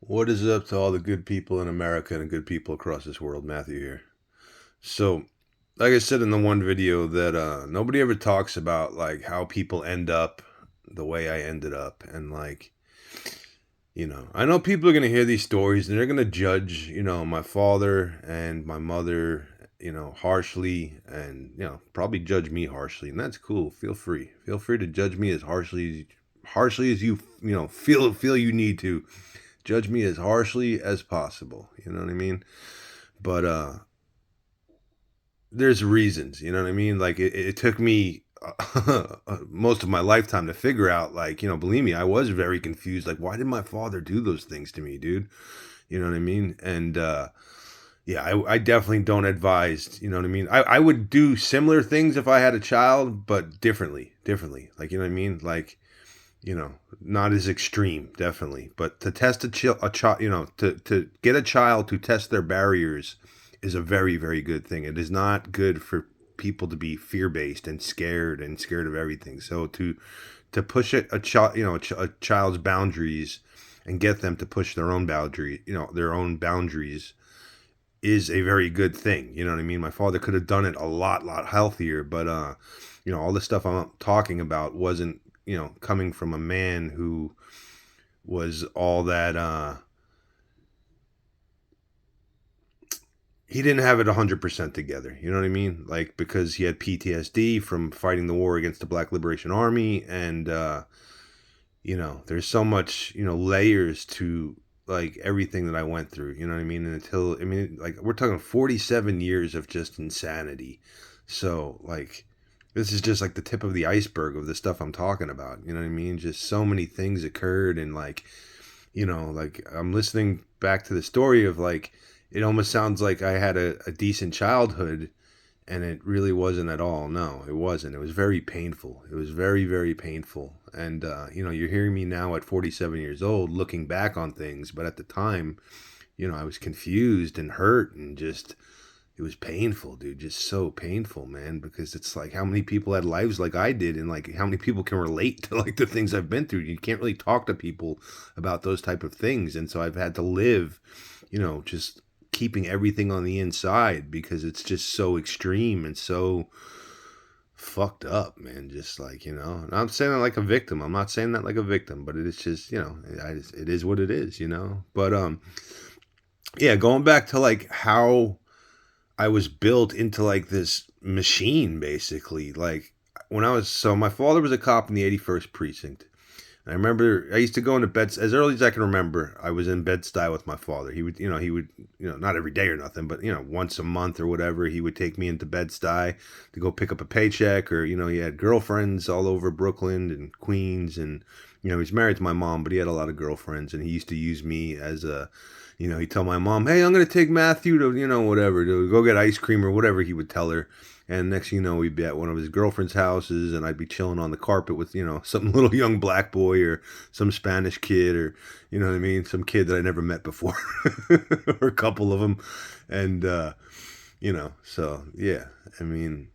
What is up to all the good people in America and good people across this world? Matthew here. So, like I said in the one video that nobody ever talks about like how people end up the way I ended up and I know people are going to hear these stories and they're going to judge, my father and my mother, harshly and, probably judge me harshly, and that's cool. Feel free. Feel free to judge me as harshly as you feel you need to. Judge me as harshly as possible. You know what I mean? But there's reasons. You know what I mean? Like it took me most of my lifetime to figure out. Like, believe me, I was very confused. Like, why did my father do those things to me, dude? You know what I mean? And yeah, I definitely don't advise. You know what I mean? I would do similar things if I had a child, but differently. Like, you know what I mean? Like, not as extreme, definitely. But to test a child, to get a child to test their barriers is a very, very good thing. It is not good for people to be fear based and scared of everything. So to push a child, a child's boundaries and get them to push their own boundaries is a very good thing. You know what I mean? My father could have done it a lot healthier, but all the stuff I'm talking about wasn't, coming from a man who was all that he didn't have it 100% together. You know what I mean? Like, because he had PTSD from fighting the war against the Black Liberation Army, and there's so much, layers to like everything that I went through. You know what I mean? And like we're talking 47 years of just insanity. So like this is just like the tip of the iceberg of the stuff I'm talking about. You know what I mean? Just so many things occurred, and like, like I'm listening back to the story of like, it almost sounds like I had a decent childhood, and it really wasn't at all. No, it wasn't. It was very painful. It was very, very painful. And, you're hearing me now at 47 years old looking back on things, but at the time, I was confused and hurt and just, it was painful, dude. Just so painful, man, because it's like how many people had lives like I did, and like how many people can relate to like the things I've been through. You can't really talk to people about those type of things. And so I've had to live, just keeping everything on the inside because it's just so extreme and so fucked up, man. Just like, and I'm saying that like a victim. I'm not saying that like a victim, but it is just, it is what it is, But yeah, going back to like how I was built into like this machine, basically. Like so my father was a cop in the 81st precinct. I remember I used to go into bed as early as I can remember. I was in Bed-Stuy with my father. He would, not every day or nothing, but once a month or whatever, he would take me into Bed-Stuy to go pick up a paycheck, or he had girlfriends all over Brooklyn and Queens, and he's married to my mom, but he had a lot of girlfriends, and he used to use me as a, he'd tell my mom, "Hey, I'm gonna take Matthew to whatever, to go get ice cream," or whatever he would tell her. And next thing you know, we'd be at one of his girlfriend's houses, and I'd be chilling on the carpet with, some little young black boy or some Spanish kid, or, you know what I mean? Some kid that I never met before, or a couple of them. And, so yeah, I mean,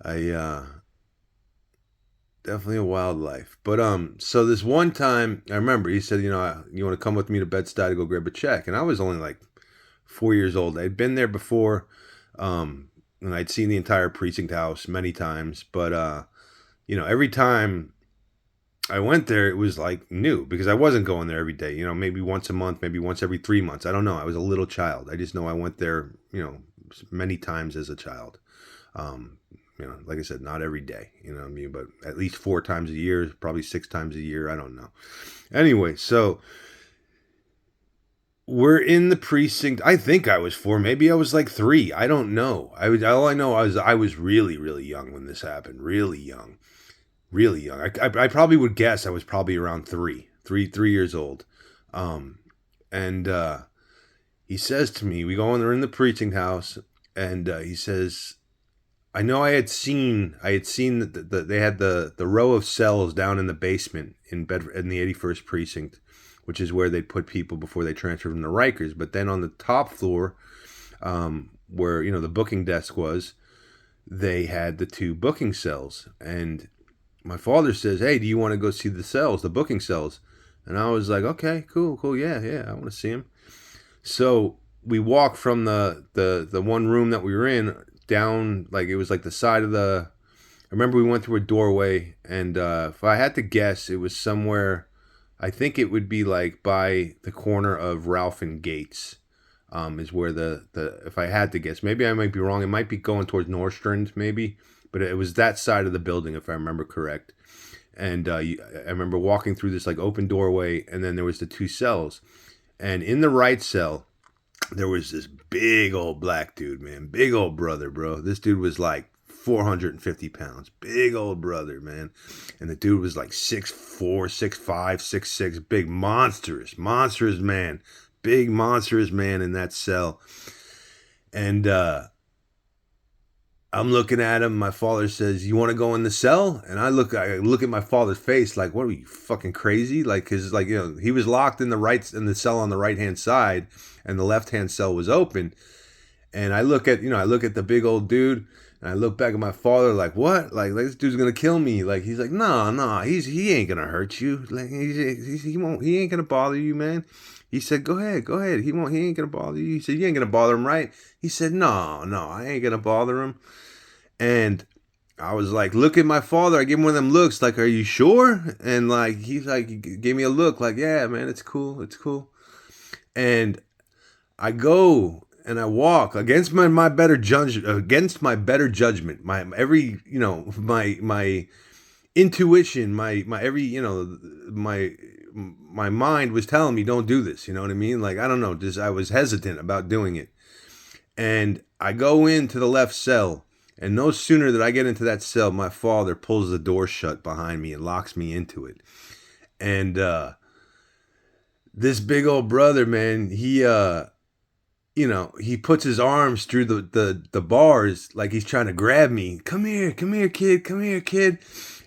I definitely a wild life. But, so this one time, I remember he said, you want to come with me to Bed-Stuy to go grab a check? And I was only like 4 years old. I'd been there before. And I'd seen the entire precinct house many times, but every time I went there, it was like new because I wasn't going there every day. Maybe once a month, maybe once every 3 months. I don't know. I was a little child. I just know I went there, many times as a child. Um, like I said, not every day. You know what I mean? But at least 4 times a year, probably 6 times a year. I don't know. Anyway, so we're in the precinct. I think I was 4. Maybe I was like 3. I don't know. All I know is I was really, really young when this happened. Really young. Really young. I probably would guess I was probably around 3 years old. Um, and he says to me, we go in there in the precinct house, and he says, I know I had seen that they had the row of cells down in the basement in the 81st precinct, which is where they'd put people before they transferred them to Rikers. But then on the top floor, where the booking desk was, they had the 2 booking cells. And my father says, "Hey, do you want to go see the cells, the booking cells?" And I was like, okay, cool, cool, yeah, yeah, I want to see him. So we walked from the one room that we were in down, like it was like the side of the. I remember we went through a doorway, and if I had to guess, it was somewhere. I think it would be like by the corner of Ralph and Gates. Is where the if I had to guess, maybe I might be wrong. It might be going towards Nordstrand, maybe, but it was that side of the building, if I remember correct. And I remember walking through this like open doorway, and then there was the two cells, and in the right cell there was this big old black dude, man, big old brother, bro. This dude was like 450 pounds, big old brother, man. And the dude was like 6'4", 6'5", 6'6", big monstrous man, big monstrous man in that cell. And I'm looking at him. My father says, "You want to go in the cell?" And I look at my father's face like, "What are you fucking crazy?" Like, cause like he was locked in the cell on the right hand side, and the left hand cell was open. And I look at the big old dude, and I look back at my father like, "What? Like this dude's gonna kill me?" Like he's like, "No, he ain't gonna hurt you. Like he ain't gonna bother you, man." He said, "Go ahead. He ain't gonna bother you." He said, "You ain't gonna bother him, right?" He said, "No, I ain't gonna bother him." And I was like, look at my father. I gave him one of them looks, like, are you sure? And like, he's like, he gave me a look, like, yeah, man, it's cool. And I go and I walk against my better judgment, my every my intuition, my every my mind was telling me don't do this. You know what I mean? Like I don't know, just I was hesitant about doing it. And I go into the left cell. And no sooner that I get into that cell, my father pulls the door shut behind me and locks me into it. And this big old brother, man, he puts his arms through the bars like he's trying to grab me. Come here, kid.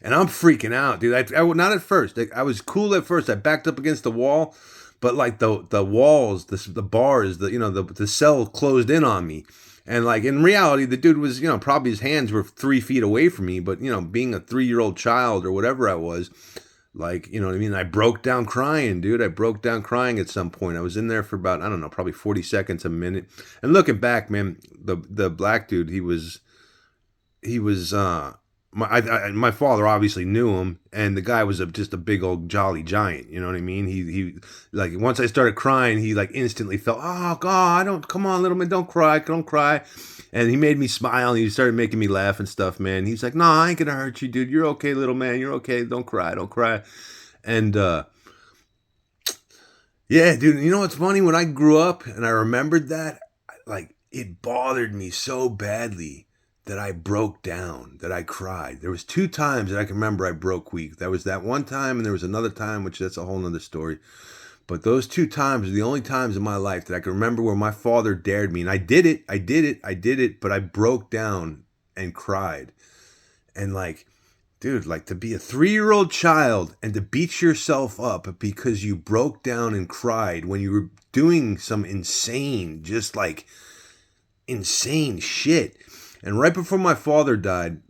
And I'm freaking out, dude. I not at first. I was cool at first. I backed up against the wall, but like the walls, the bars, the cell closed in on me. And like in reality, the dude was, probably his hands were 3 feet away from me. But, being a 3-year-old child or whatever I was, like, you know what I mean? I broke down crying, dude. I broke down crying at some point. I was in there for about, I don't know, probably 40 seconds, a minute. And looking back, man, the black dude, he was my father obviously knew him, and the guy was just a big old jolly giant. You know what I mean? He like once I started crying, he like instantly felt, oh God, come on, little man, don't cry. And he made me smile, and he started making me laugh and stuff, man. He's like, no, I ain't gonna hurt you, dude. You're okay, little man. You're okay. Don't cry. And yeah, dude. You know what's funny? When I grew up and I remembered that, like it bothered me so badly that I broke down, that I cried. There was 2 times that I can remember I broke weak. There was that one time, and there was another time, which that's a whole nother story. But those 2 times are the only times in my life that I can remember where my father dared me. And I did it, but I broke down and cried. And like, dude, like to be a 3-year-old child and to beat yourself up because you broke down and cried when you were doing some insane shit. And right before my father died,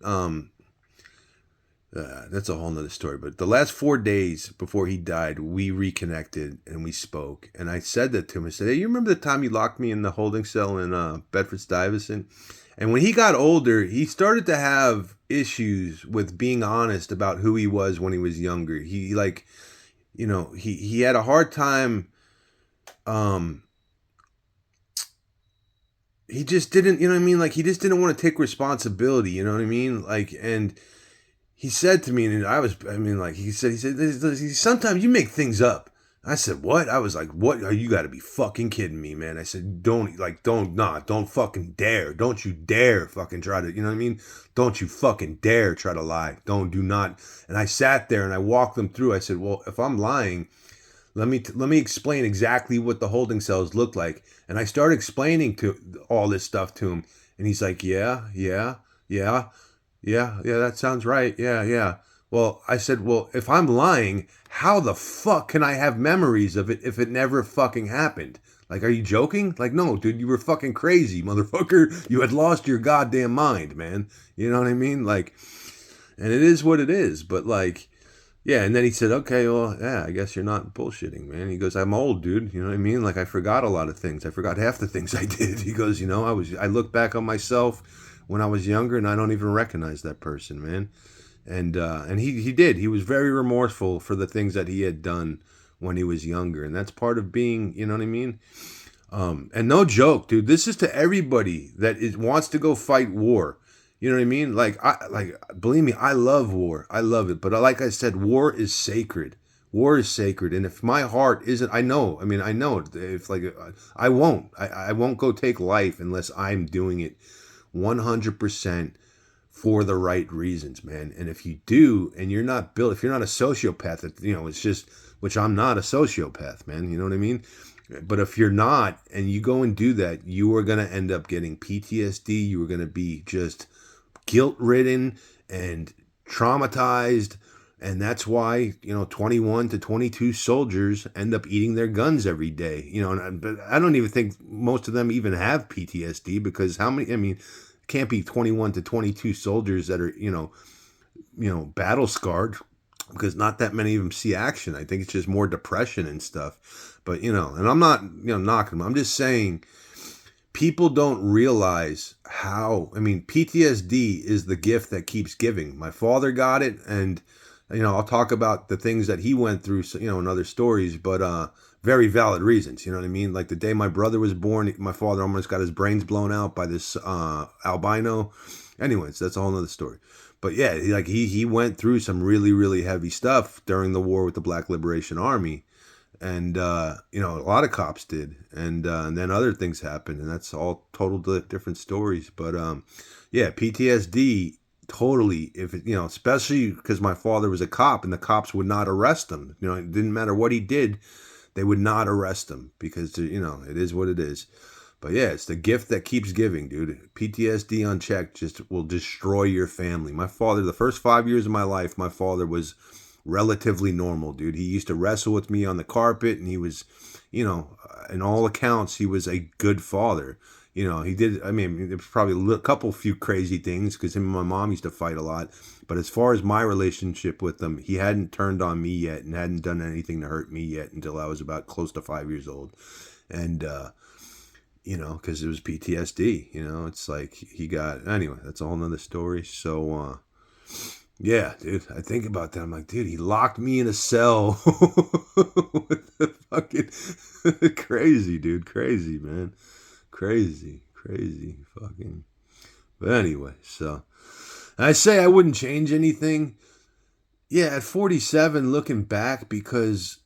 that's a whole nother story. But the last 4 days before he died, we reconnected and we spoke. And I said that to him. I said, hey, you remember the time you locked me in the holding cell in Bedford-Stuyvesant? And when he got older, he started to have issues with being honest about who he was when he was younger. He he had a hard time. He just didn't, you know what I mean? Like, he just didn't want to take responsibility, you know what I mean? Like, and he said to me, and he said, sometimes you make things up. I said, what? I was like, what? You got to be fucking kidding me, man. I said, don't fucking dare. Don't you dare fucking try to, you know what I mean? Don't you fucking dare try to lie. Do not. And I sat there and I walked them through. I said, well, if I'm lying, let me explain exactly what the holding cells look like. And I started explaining to all this stuff to him. And he's like, yeah, that sounds right. Yeah. Well, I said, well, if I'm lying, how the fuck can I have memories of it if it never fucking happened? Like, are you joking? Like, no, dude, you were fucking crazy, motherfucker. You had lost your goddamn mind, man. You know what I mean? Like, and it is what it is. But like, Yeah, and then he said, "Okay, well, yeah, I guess you're not bullshitting, man." He goes, "I'm old, dude. You know what I mean? Like I forgot a lot of things. I forgot half the things I did." He goes, I look back on myself when I was younger, and I don't even recognize that person, man." And he did. He was very remorseful for the things that he had done when he was younger, and that's part of being, you know what I mean? And no joke, dude. This is to everybody that wants to go fight war. You know what I mean? Believe me, I love war. I love it. But like I said, war is sacred. War is sacred. And if my heart isn't, I know. I mean, I know. If like, I won't. I won't go take life unless I'm doing it 100% for the right reasons, man. And if you do, and you're not built, if you're not a sociopath, it's just, which I'm not a sociopath, man. You know what I mean? But if you're not, and you go and do that, you are going to end up getting PTSD. You are going to be just guilt ridden and traumatized. And that's why, 21 to 22 soldiers end up eating their guns every day. But I don't even think most of them even have PTSD, because how many, I mean, it can't be 21 to 22 soldiers that are, battle scarred, because not that many of them see action. I think it's just more depression and stuff. But, and I'm not, knocking them. I'm just saying, people don't realize how, I mean, PTSD is the gift that keeps giving. My father got it, and I'll talk about the things that he went through, in other stories, but very valid reasons. You know what I mean? Like the day my brother was born, my father almost got his brains blown out by this albino. Anyways, that's a whole nother story. But yeah, he went through some really, really heavy stuff during the war with the Black Liberation Army. And a lot of cops did, and then other things happened, and that's all total different stories. But yeah, PTSD totally. If it, especially because my father was a cop, and the cops would not arrest him. It didn't matter what he did, they would not arrest him, because it is what it is. But yeah, it's the gift that keeps giving, dude. PTSD unchecked just will destroy your family. My father, the first 5 years of my life, my father was relatively normal, dude. He used to wrestle with me on the carpet, and he was, in all accounts, he was a good father. He did, I mean, there was probably a couple few crazy things, because him and my mom used to fight a lot. But as far as my relationship with him, he hadn't turned on me yet, and hadn't done anything to hurt me yet until I was about close to 5 years old. And, because it was PTSD, it's like he got, anyway, that's a whole nother story. So, yeah, dude, I think about that. I'm like, dude, he locked me in a cell with the fucking crazy, dude. Crazy, man. Crazy, crazy, fucking. But anyway, so I say I wouldn't change anything. Yeah, at 47, looking back, because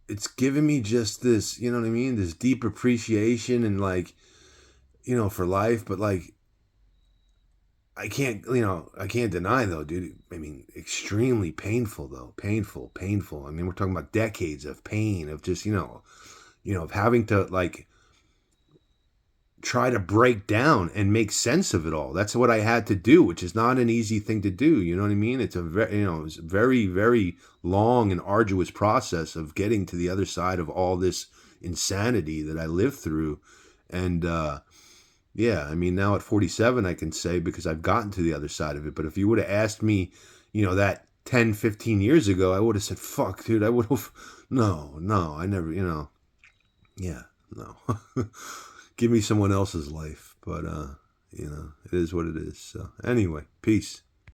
it's given me just this, you know what I mean? This deep appreciation and for life. But I can't deny though, dude. I mean, extremely painful though. Painful, painful. I mean, we're talking about decades of pain, of just, of having to try to break down and make sense of it all. That's what I had to do, which is not an easy thing to do. You know what I mean? It's it's a very, very long and arduous process of getting to the other side of all this insanity that I lived through. And, yeah, I mean, now at 47, I can say, because I've gotten to the other side of it. But if you would have asked me, that 10, 15 years ago, I would have said, fuck, dude, I would have, no, I never, yeah, no. Give me someone else's life. But, it is what it is. So, anyway, peace.